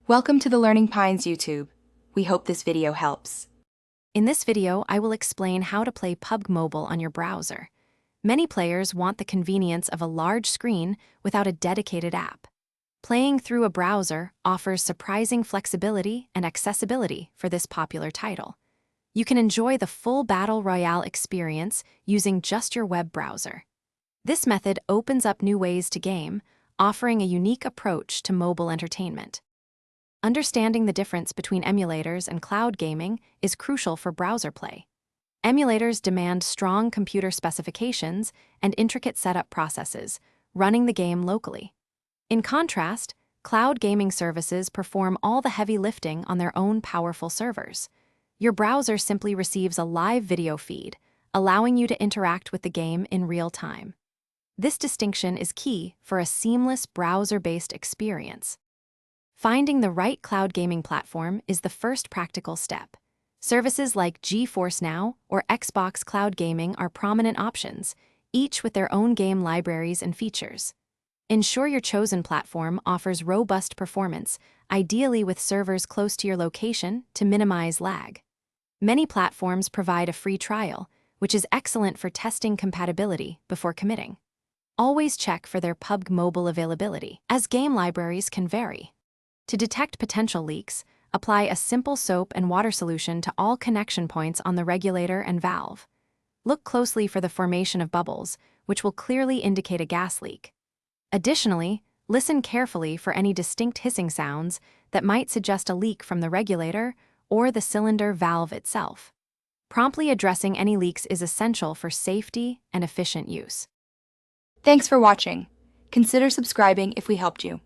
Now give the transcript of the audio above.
Welcome to the Learning Pines YouTube. We hope this video helps. In this video, I will explain how to play PUBG Mobile on your browser. Many players want the convenience of a large screen without a dedicated app. Playing through a browser offers surprising flexibility and accessibility for this popular title. You can enjoy the full Battle Royale experience using just your web browser. This method opens up new ways to game, offering a unique approach to mobile entertainment. Understanding the difference between emulators and cloud gaming is crucial for browser play. Emulators demand strong computer specifications and intricate setup processes, running the game locally. In contrast, cloud gaming services perform all the heavy lifting on their own powerful servers. Your browser simply receives a live video feed, allowing you to interact with the game in real time. This distinction is key for a seamless browser-based experience. Finding the right cloud gaming platform is the first practical step. Services like GeForce Now or Xbox Cloud Gaming are prominent options, each with their own game libraries and features. Ensure your chosen platform offers robust performance, ideally with servers close to your location to minimize lag. Many platforms provide a free trial, which is excellent for testing compatibility before committing. Always check for their PUBG Mobile availability, as game libraries can vary. To detect potential leaks, apply a simple soap and water solution to all connection points on the regulator and valve. Look closely for the formation of bubbles, which will clearly indicate a gas leak. Additionally, listen carefully for any distinct hissing sounds that might suggest a leak from the regulator or the cylinder valve itself. Promptly addressing any leaks is essential for safety and efficient use. Thanks for watching. Consider subscribing if we helped you.